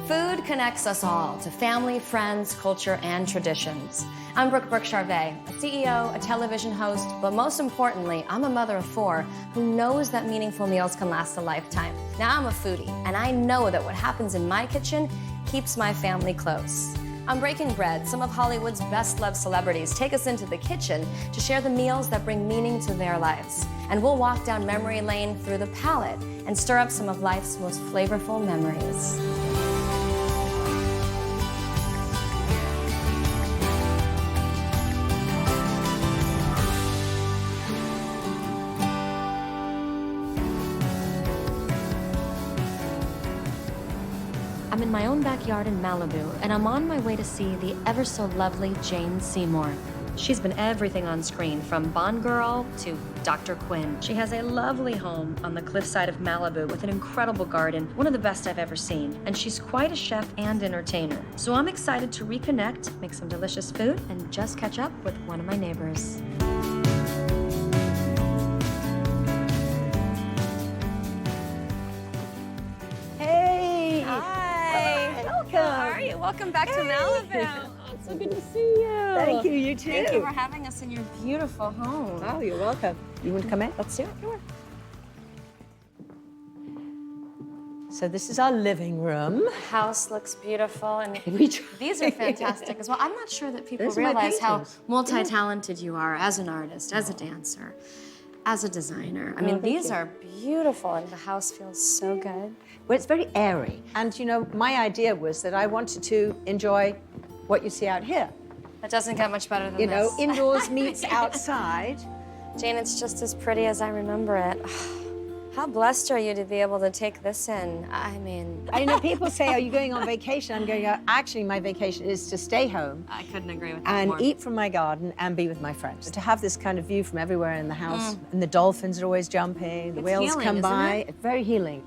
Food connects us all to family, friends, culture, and traditions. I'm Brooke Burke, a CEO, a television host, but most importantly, I'm a mother of 4 who knows that meaningful meals can last a lifetime. Now I'm a foodie, and I know that what happens in my kitchen keeps my family close. On Breaking Bread, some of Hollywood's best-loved celebrities take us into the kitchen to share the meals that bring meaning to their lives. And we'll walk down memory lane through the palate and stir up some of life's most flavorful memories. I'm in my own backyard in Malibu, and I'm on my way to see the ever-so-lovely Jane Seymour. She's been everything on screen, from Bond Girl to Dr. Quinn. She has a lovely home on the cliffside of Malibu with an incredible garden, one of the best I've ever seen. And she's quite a chef and entertainer. So I'm excited to reconnect, make some delicious food, and just catch up with one of my neighbors. How are you? Welcome back to Malibu. Oh, it's so good to see you. Thank you, you too. Thank you for having us in your beautiful home. Oh, you're welcome. You want to come in? Let's do it. Sure. So this is our living room. The house looks beautiful, and these are fantastic as well. I'm not sure that people realize how multi-talented you are as an artist, as a dancer, as a designer. I mean, these are beautiful, and the house feels so good. Well, it's very airy. And, you know, my idea was that I wanted to enjoy what you see out here. That doesn't get much better than this. You know, indoors meets outside. Jane, it's just as pretty as I remember it. How blessed are you to be able to take this in? I mean... I know people say, are you going on vacation? I'm going, actually, my vacation is to stay home. I couldn't agree with that and more. Eat from my garden and be with my friends. To have this kind of view from everywhere in the house. And the dolphins are always jumping, the whales healing, come by. isn't it? It's very healing.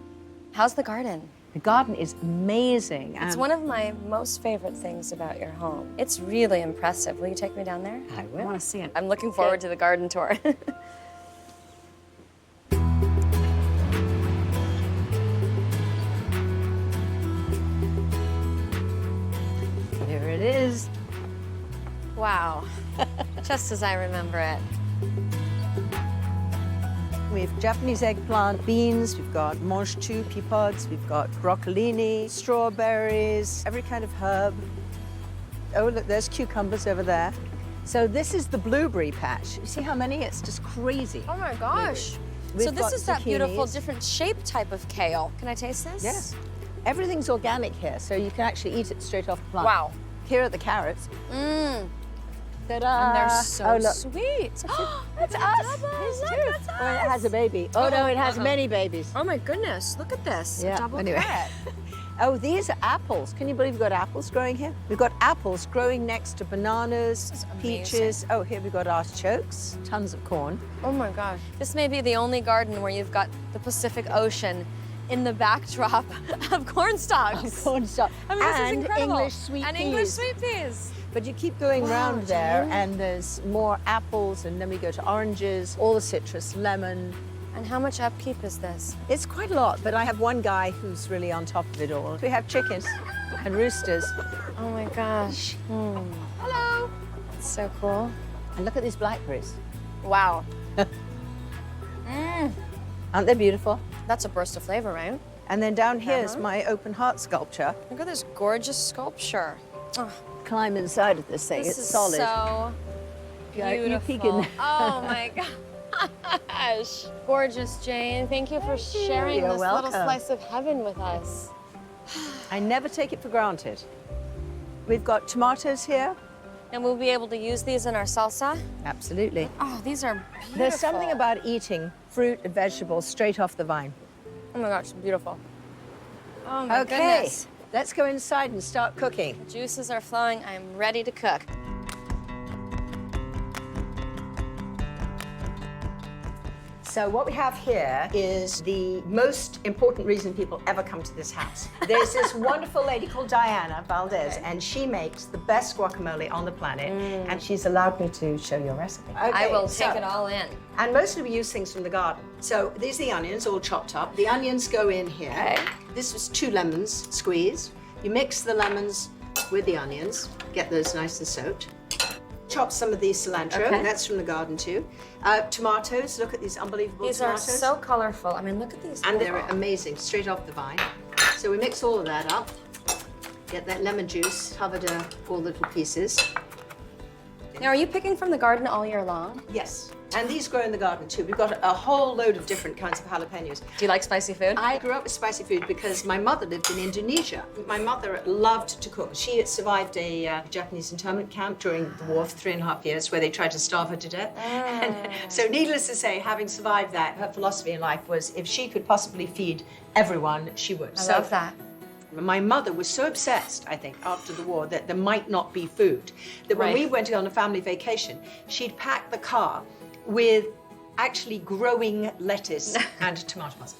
How's the garden? The garden is amazing. It's one of my most favorite things about your home. It's really impressive. Will you take me down there? I will. I want to see it. I'm looking forward to the garden tour. Here it is. Wow. Just as I remember it. We have Japanese eggplant, beans, we've got mange tout, pea pods, we've got broccolini, strawberries, every kind of herb. Oh, look, there's cucumbers over there. So this is the blueberry patch. You see how many? It's just crazy. Oh my gosh. So this is that beautiful, different shape type of kale. Can I taste this? Yes. Everything's organic here, so you can actually eat it straight off the plant. Wow. Here are the carrots. Mmm. Ta-da! And they're so look. sweet. That's us. His too. That's us. Well, it has a baby. Oh, no, it has many babies. Oh my goodness, look at this. Yeah. Double Anyway. cut. Oh, these are apples. Can you believe we've got apples growing here? We've got apples growing next to bananas, peaches. Oh, here we've got artichokes, tons of corn. Oh my gosh. This may be the only garden where you've got the Pacific Ocean in the backdrop of corn stalks. Corn stalks. I mean, this is and incredible. English sweet and peas. English sweet peas. But you keep going round there, and there's more apples, and then we go to oranges, all the citrus, lemon. And how much upkeep is this? It's quite a lot, but I have one guy who's really on top of it all. We have chickens and roosters. Oh my gosh. Hello. It's so cool. And look at these blackberries. Wow. Aren't they beautiful? That's a burst of flavor, right? And then down here is my open heart sculpture. Look at this gorgeous sculpture. Oh, Climb inside of this thing. this it's is solid. so You peek in beautiful. there. Oh my gosh. Gorgeous, Jane. Thank you for sharing You're this welcome. little slice of heaven with us. I never take it for granted. We've got tomatoes here. And we'll be able to use these in our salsa? Absolutely. Oh, these are beautiful. There's something about eating fruit and vegetables straight off the vine. Oh my gosh, beautiful. Oh my Okay, goodness. let's go inside and start cooking. The juices are flowing. I'm ready to cook. So what we have here is the most important reason people ever come to this house. There's this wonderful lady called Diana Valdez, and she makes the best guacamole on the planet, and she's allowed me to show you a recipe. Okay, I will take it all in. And mostly we use things from the garden. So these are the onions all chopped up. The onions go in here. Okay. This was 2 lemons squeezed. You mix the lemons with the onions, get those nice and soaked. Chop some of the cilantro, that's from the garden too. Tomatoes, look at these unbelievable tomatoes. These are so colorful. I mean, look at these. And they're amazing, straight off the vine. So we mix all of that up, get that lemon juice, covered all little pieces. Now, are you picking from the garden all year long? Yes, and these grow in the garden too. We've got a whole load of different kinds of jalapenos. Do you like spicy food? I grew up with spicy food because my mother lived in Indonesia. My mother loved to cook. She had survived a Japanese internment camp during the war for 3.5 years where they tried to starve her to death. And so needless to say, having survived that, her philosophy in life was if she could possibly feed everyone, she would. I love that. My mother was so obsessed, I think, after the war that there might not be food, that when we went on a family vacation, she'd pack the car with actually growing lettuce and tomatoes.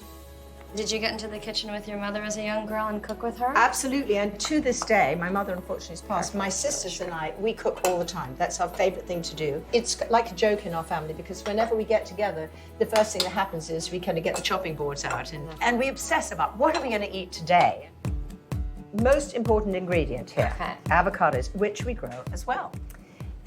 Did you get into the kitchen with your mother as a young girl and cook with her? Absolutely, and to this day, my mother unfortunately has passed. My sisters and I, we cook all the time. That's our favorite thing to do. It's like a joke in our family because whenever we get together, the first thing that happens is we kind of get the chopping boards out and we obsess about what are we going to eat today. Most important ingredient here, avocados, which we grow as well.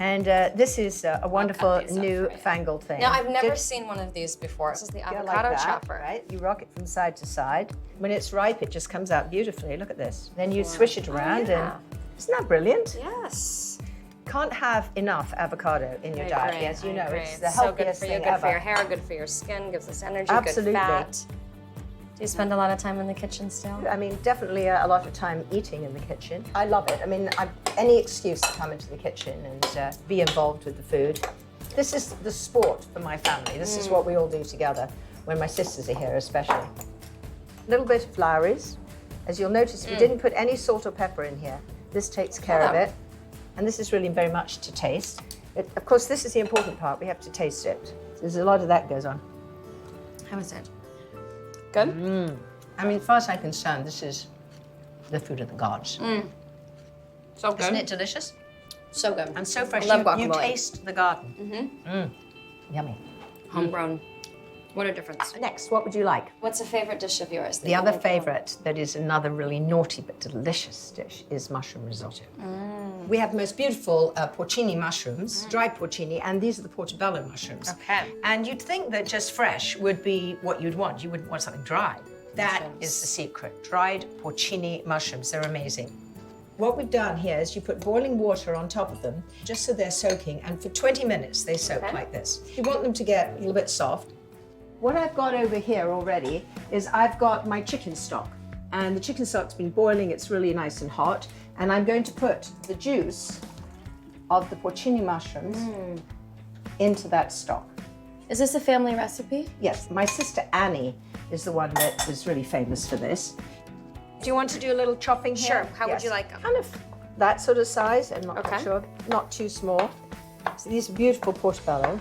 And this is a wonderful new-fangled thing. Now, I've never seen one of these before. This is the avocado chopper. Right? You rock it from side to side. When it's ripe, it just comes out beautifully. Look at this. Then you swish it around and isn't that brilliant? Yes. Can't have enough avocado in your diet. As you know, it's the healthiest thing ever. Good for your hair, good for your skin, gives us energy, Absolutely. good fat. Do you spend a lot of time in the kitchen still? I mean, definitely a lot of time eating in the kitchen. I love it. I mean, any excuse to come into the kitchen and be involved with the food. This is the sport for my family. This is what we all do together, when my sisters are here especially. A little bit of flouries. As you'll notice, we didn't put any salt or pepper in here. This takes care of it. And this is really very much to taste. Of course, this is the important part. We have to taste it. There's a lot of that goes on. How is it? Good? I mean, as far as I'm concerned, this is the food of the gods. So good. Isn't it delicious? So good. And so fresh. I love You guacamole. taste the garden. Yummy. Homegrown. What a difference. Next, what would you like? What's a favorite dish of yours? The other favorite that is another really naughty but delicious dish is mushroom risotto. We have the most beautiful porcini mushrooms, dried porcini, and these are the portobello mushrooms. Okay. And you'd think that just fresh would be what you'd want. You wouldn't want something dry. That is the secret. Dried porcini mushrooms, they're amazing. What we've done here is you put boiling water on top of them, just so they're soaking, and for 20 minutes they soak like this. You want them to get a little bit soft. What I've got over here already is I've got my chicken stock, and the chicken stock's been boiling, it's really nice and hot, and I'm going to put the juice of the porcini mushrooms into that stock. Is this a family recipe? Yes, my sister Annie is the one that is really famous for this. Do you want to do a little chopping here? Sure. How would you like them? Kind of that sort of size, I'm not sure, not too small. So these are beautiful portobello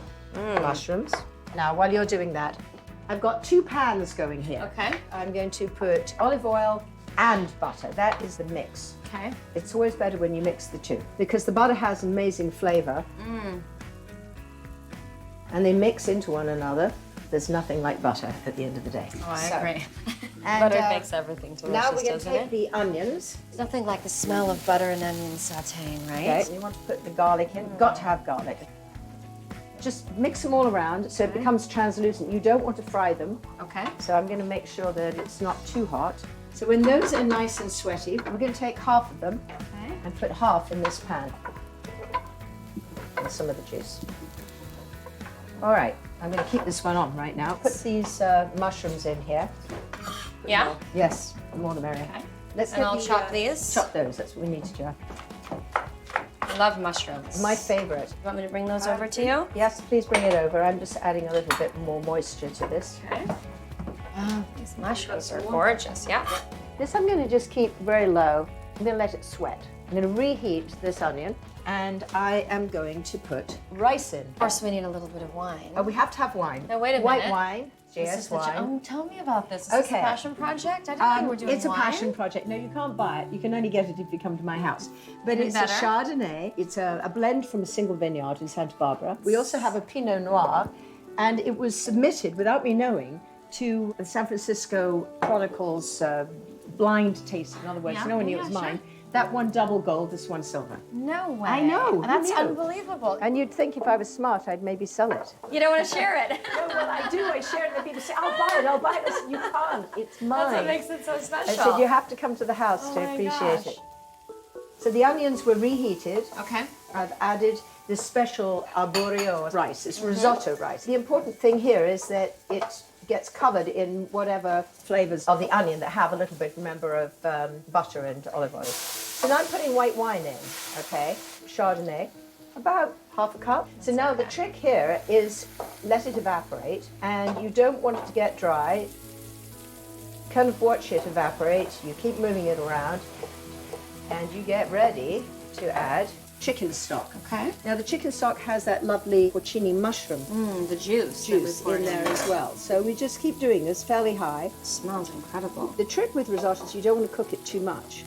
mushrooms. Now, while you're doing that, I've got 2 pans going here. Okay. I'm going to put olive oil and butter. That is the mix. Okay. It's always better when you mix the two because the butter has amazing flavor. And they mix into one another. There's nothing like butter at the end of the day. Oh, I agree. And, butter makes everything delicious, now we're going to doesn't take it? the onions. There's nothing like the smell of butter and onions sauteing, right? Okay. You want to put the garlic in. Got to have garlic. Just mix them all around so it becomes translucent. You don't want to fry them. Okay. So I'm going to make sure that it's not too hot. So when those are nice and sweaty, we're going to take half of them and put half in this pan. And some of the juice. All right, I'm going to keep this one on right now. Put these mushrooms in here. Yeah? Yes, the more the merrier. Okay. Let's And I'll chop these? Chop those, that's what we need to do. I love mushrooms. My favorite. You want me to bring those over to you? Yes, please bring it over. I'm just adding a little bit more moisture to this. Okay. These mushrooms are gorgeous, yeah. This I'm going to just keep very low. I'm going to let it sweat. I'm going to reheat this onion, and I am going to put rice in. Of course, we need a little bit of wine. Oh, we have to have wine. Now, wait a White minute. wine, JS wine. Tell me about this. Is this a passion project? I didn't know you were doing It's a wine. passion project. No, you can't buy it. You can only get it if you come to my house. But it's better. a Chardonnay. It's a blend from a single vineyard in Santa Barbara. We also have a Pinot Noir, and it was submitted without me knowing to the San Francisco Chronicle's blind tasting. In other words, no one knew it was mine. Sure. That one double gold, this one silver. No way. I know. That's who knew? unbelievable. And you'd think if I was smart, I'd maybe sell it. You don't want to share it. No, well, I do. I share it, and people say, "I'll buy it. I'll buy it." I said, "You can't. It's mine." That's what makes it so special. I said, "You have to come to the house to my appreciate gosh. it." So the onions were reheated. Okay. I've added this special arborio rice. It's risotto rice. The important thing here is that it gets covered in whatever flavors of the onion that have a little bit, remember, of butter and olive oil. So now I'm putting white wine in, okay? Chardonnay, about half a cup. So now the trick here is let it evaporate, and you don't want it to get dry. Kind of watch it evaporate. You keep moving it around, and you get ready to add chicken stock. Okay. Now the chicken stock has that lovely porcini mushroom The juice. juice in there as well. So we just keep doing this fairly high. It smells incredible. The trick with risotto is you don't want to cook it too much.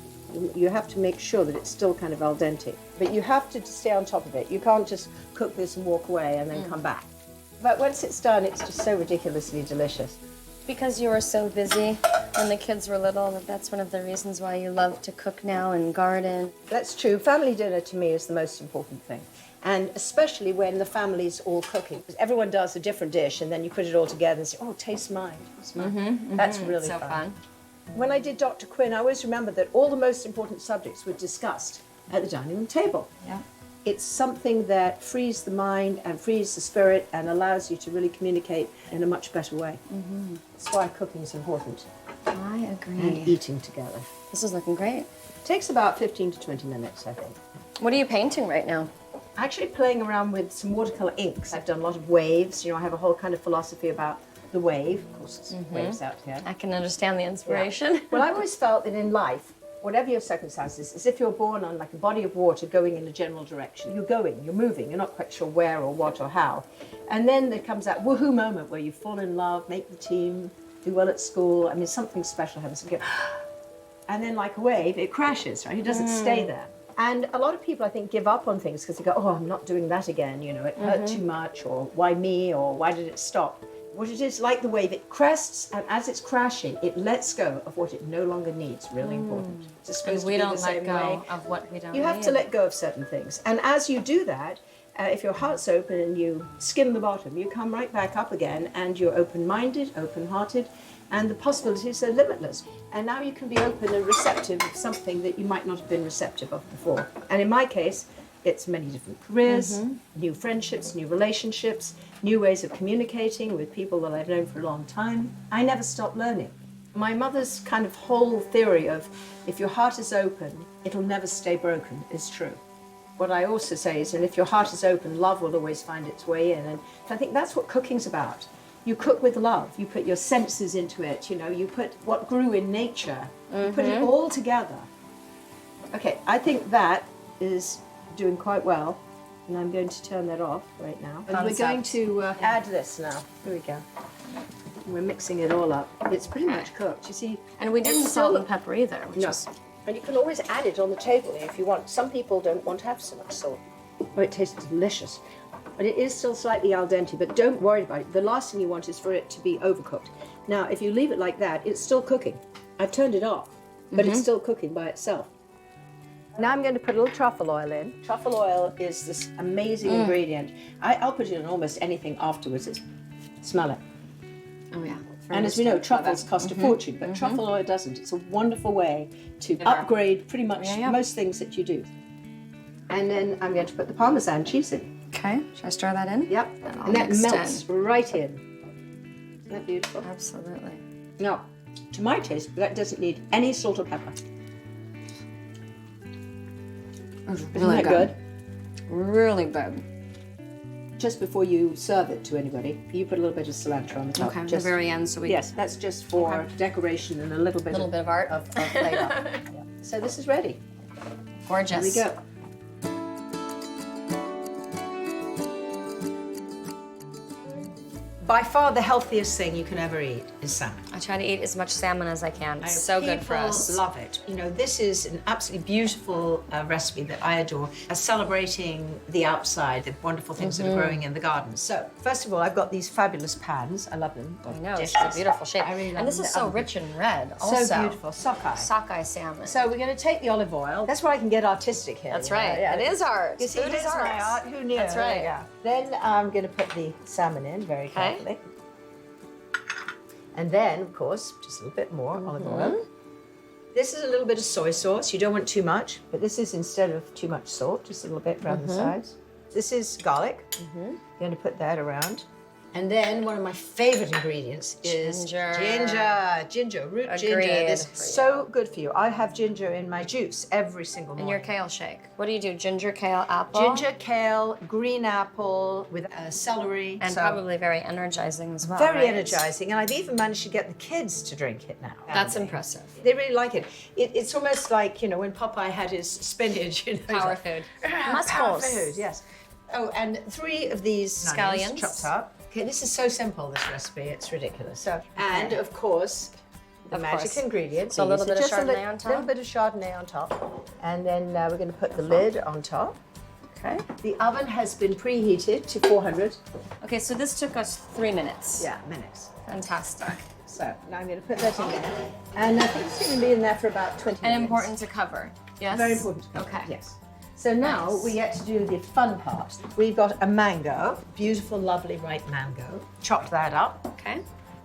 You have to make sure that it's still kind of al dente. But you have to stay on top of it. You can't just cook this and walk away and then come back. But once it's done, it's just so ridiculously delicious. Because you were so busy when the kids were little, that's one of the reasons why you love to cook now and garden. That's true. Family dinner to me is the most important thing. And especially when the family's all cooking. Because everyone does a different dish and then you put it all together and say, "Oh, taste mine. Taste mine." That's really So fun. fun. When I did Dr. Quinn, I always remembered that all the most important subjects were discussed at the dining room table. Yeah. It's something that frees the mind and frees the spirit and allows you to really communicate in a much better way. That's why cooking is important, I and agree. eating together. This is looking great. It takes about 15 to 20 minutes, I think. What are you painting right now? Actually playing around with some watercolor inks. I've done a lot of waves. You know, I have a whole kind of philosophy about the wave. Of course, it's waves out here. I can understand the inspiration. Well, I've always felt that in life, whatever your circumstances, as if you're born on like a body of water going in a general direction. You're going, you're moving, you're not quite sure where or what or how. And then there comes that woohoo moment where you fall in love, make the team, do well at school. I mean, something special happens. You go, and then like a wave, it crashes, right? It doesn't stay there. And a lot of people, I think, give up on things because they go, "Oh, I'm not doing that again. You know, it hurt too much, or why me, or why did it stop?" What it is, like the wave, it crests, and as it's crashing, it lets go of what it no longer needs. Really important. It's supposed We to be don't the let same go way. of what we don't You have need. to let go of certain things. And as you do that, if your heart's open and you skim the bottom, you come right back up again, and you're open-minded, open-hearted, and the possibilities are limitless. And now you can be open and receptive of something that you might not have been receptive of before. And in my case, it's many different careers, new friendships, new relationships, new ways of communicating with people that I've known for a long time. I never stop learning. My mother's kind of whole theory of if your heart is open, it'll never stay broken is true. What I also say is, and if your heart is open, love will always find its way in. And I think that's what cooking's about. You cook with love. You put your senses into it. You know, you put what grew in nature. You put it all together. Okay, I think that is doing quite well, and I'm going to turn that off right now. And we're going to add this now. Here we go. We're mixing it all up. It's pretty much cooked. You see, And we didn't it's salt still- and pepper either, which No. is And you can always add it on the table if you want. Some people don't want to have so much salt. Oh, it tastes delicious. But it is still slightly al dente, but don't worry about it. The last thing you want is for it to be overcooked. Now, if you leave it like that, it's still cooking. I've turned it off, but it's still cooking by itself. Now I'm going to put a little truffle oil in. Truffle oil is this amazing ingredient. I'll put it in almost anything afterwards. Smell it. oh yeah. And as we know, truffles cost a fortune, but truffle oil doesn't. It's a wonderful way to upgrade pretty much most things that you do. And then I'm going to put the Parmesan cheese in. Okay, should I stir that in? Yep. all And that mixed melts in. right in. Isn't that beautiful? Absolutely. Now, to my taste, that doesn't need any salt or pepper. It's Isn't really that good? Really good. Just before you serve it to anybody, you put a little bit of cilantro on the top. Okay, at the Just, very end, so we yes, that's just for decoration and a little bit, bit of art. of flavor. Yeah. So this is ready. Gorgeous. Here we go. By far the healthiest thing you can ever eat is salmon. I try to eat as much salmon as I can. It's so good for us. People love it. You know, this is an absolutely beautiful recipe that I adore, celebrating the outside, the wonderful things that are growing in the garden. So, first of all, I've got these fabulous pans. I love them. I know, it's a beautiful shape. I really love and this them. is so rich and red also. So beautiful, sockeye. Sockeye salmon. So we're going to take the olive oil. That's where I can get artistic here. That's right. Yeah. It is art. You see, Food it is art. my art. Who knew? That's right. Yeah. Then I'm going to put the salmon in very carefully. And then, of course, just a little bit more olive oil. This is a little bit of soy sauce. You don't want too much, but this is instead of too much salt, just a little bit around the sides. This is garlic. I'm going to put that around. And then one of my favorite ingredients is ginger, root ginger. This is so good for you. I have ginger in my juice every single morning. In your kale shake. What do you do? Ginger, kale, apple? Ginger, kale, green apple with celery. And probably very energizing as well. Very energizing. And I've even managed to get the kids to drink it now. That's impressive. They really like it. It's almost like, you know, when Popeye had his spinach. You know, Power food. Power food, yes. Oh, and 3 of these scallions chopped up. Okay, this is so simple, this recipe, it's ridiculous. So, and of course, the magic ingredient. So a little bit of Chardonnay on top? A little bit of Chardonnay on top. And then we're going to put the lid on top. Okay. The oven has been preheated to 400. Okay, so this took us 3 minutes. Yeah, minutes. Fantastic. So now I'm going to put that in there. And I think it's going to be in there for about 20 minutes. And important to cover, yes? Very important to cover, okay. Yes. So now we get to do the fun part. We've got a mango, beautiful, lovely, ripe mango. Chopped that up. Okay.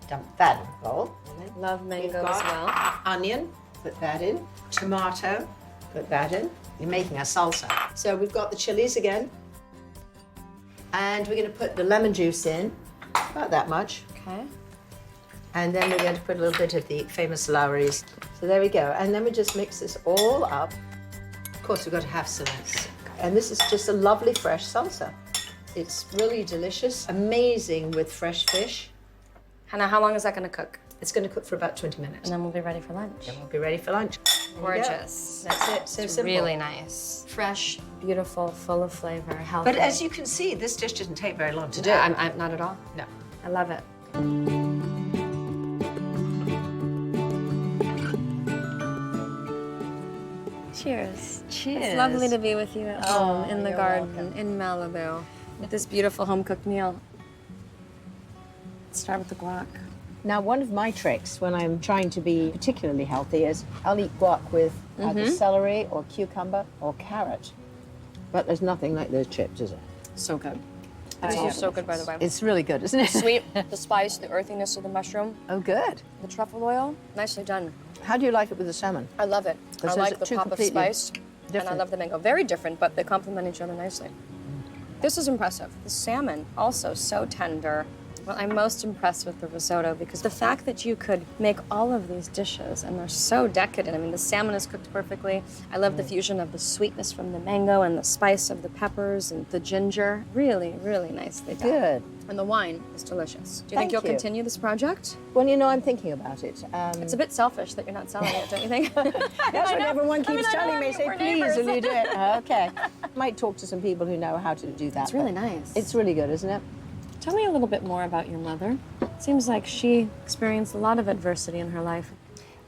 Dump that in the bowl. Love mango as well. Onion, put that in. Tomato, put that in. You're making a salsa. So we've got the chilies again. And we're going to put the lemon juice in, about that much. Okay. And then we're going to put a little bit of the famous Lowry's. So there we go. And then we just mix this all up. Of course, we've got to have some. And this is just a lovely fresh salsa. It's really delicious, amazing with fresh fish. Hannah, how long is that going to cook? It's going to cook for about 20 minutes. And then we'll be ready for lunch. Then we'll be ready for lunch. Gorgeous. That's it, so it's simple. Really nice. Fresh, beautiful, full of flavor, healthy. But as you can see, this dish didn't take very long to do. I'm not at all. No. I love it. Cheers. Cheers. It's lovely to be with you at home in the you're garden welcome. in Malibu with this beautiful home-cooked meal. Let's start with the guac. Now, one of my tricks when I'm trying to be particularly healthy is I'll eat guac with either celery or cucumber or carrot. But there's nothing like those chips, is it? So good. This is so good, by the way. It's really good, isn't it? Sweet, the spice, the earthiness of the mushroom, Oh, good. the truffle oil. Nicely done. How do you like it with the salmon? I love it. I Those like are the two pop of completely spice, and I different. love the mango. Very different, but they complement each other nicely. This is impressive. The salmon, also so tender. Well, I'm most impressed with the risotto because the fact that you could make all of these dishes and they're so decadent. I mean, the salmon is cooked perfectly. I love the fusion of the sweetness from the mango and the spice of the peppers and the ginger. Really, really nicely done. Good. And the wine is delicious. Do you think Thank you'll you. continue this project? Well, you know, I'm thinking about it. It's a bit selfish that you're not selling it, don't you think? That's what everyone keeps telling me. Say, we're please, neighbors." will you do it? Okay. Might talk to some people who know how to do that. It's really but nice. It's really good, isn't it? Tell me a little bit more about your mother. Seems like she experienced a lot of adversity in her life.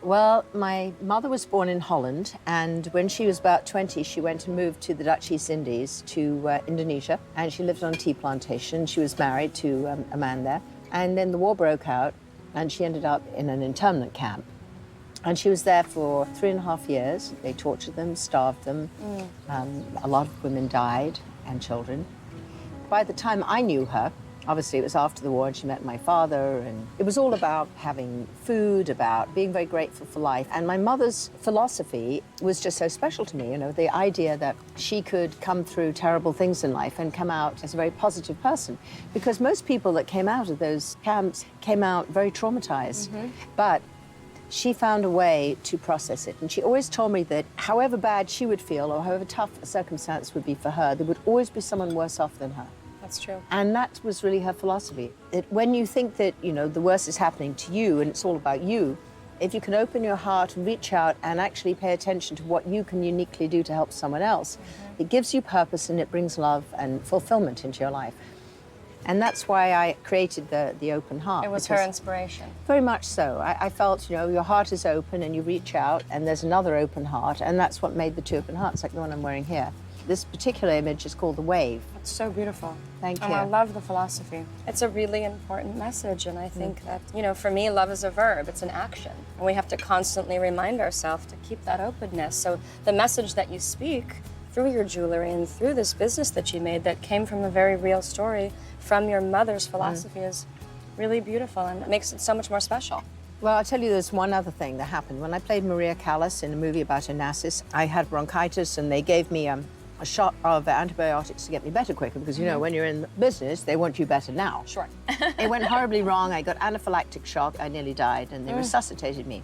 Well, my mother was born in Holland, and when she was about 20, she went and moved to the Dutch East Indies, to Indonesia, and she lived on a tea plantation. She was married to a man there, and then the war broke out, and she ended up in an internment camp. And she was there for 3.5 years. They tortured them, starved them. A lot of women died, and children. By the time I knew her, obviously, it was after the war, and she met my father, and it was all about having food, about being very grateful for life. And my mother's philosophy was just so special to me, you know, the idea that she could come through terrible things in life and come out as a very positive person. Because most people that came out of those camps came out very traumatized. But she found a way to process it. And she always told me that however bad she would feel or however tough a circumstance would be for her, there would always be someone worse off than her. That's true. And that was really her philosophy. That when you think that, you know, the worst is happening to you and it's all about you, if you can open your heart and reach out and actually pay attention to what you can uniquely do to help someone else, it gives you purpose and it brings love and fulfillment into your life. And that's why I created the open heart. It was her inspiration. Very much so. I felt, you know, your heart is open and you reach out and there's another open heart, and that's what made the two open hearts, like the one I'm wearing here. This particular image is called the wave. It's so beautiful. Thank you. And I love the philosophy. It's a really important message, and I think that, you know, for me, love is a verb, it's an action. And we have to constantly remind ourselves to keep that openness. So the message that you speak through your jewelry and through this business that you made that came from a very real story from your mother's philosophy is really beautiful, and it makes it so much more special. Well, I'll tell you, there's one other thing that happened. When I played Maria Callas in a movie about Onassis, I had bronchitis, and they gave me a shot of antibiotics to get me better quicker, because, you know, when you're in business, they want you better now. Sure. It went horribly wrong. I got anaphylactic shock. I nearly died, and they resuscitated me.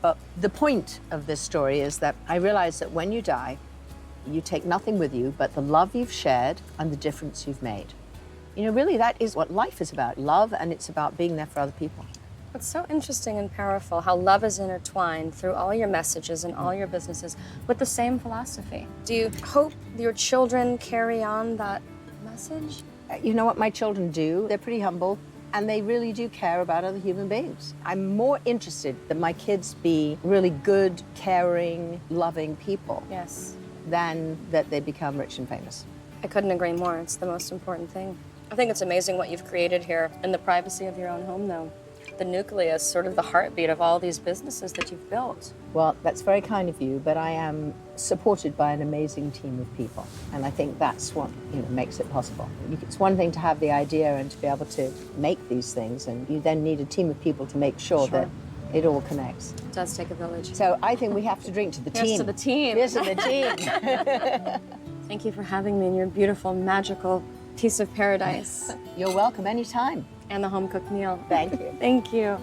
But the point of this story is that I realized that when you die, you take nothing with you but the love you've shared and the difference you've made. You know, really, that is what life is about, love, and it's about being there for other people. It's so interesting and powerful how love is intertwined through all your messages and all your businesses with the same philosophy. Do you hope your children carry on that message? You know what my children do? They're pretty humble, and they really do care about other human beings. I'm more interested that my kids be really good, caring, loving people. Yes. Than that they become rich and famous. I couldn't agree more. It's the most important thing. I think it's amazing what you've created here in the privacy of your own home, though. The nucleus, sort of the heartbeat of all these businesses that you've built. Well, that's very kind of you, but I am supported by an amazing team of people, and I think that's what, you know, makes it possible. It's one thing to have the idea and to be able to make these things, and you then need a team of people to make sure that it all connects. It does take a village. So I think we have to drink to the team. Here's to the team. Here's to the team. Thank you for having me in your beautiful, magical piece of paradise. You're welcome anytime. And the home-cooked meal. Thank you. Thank you.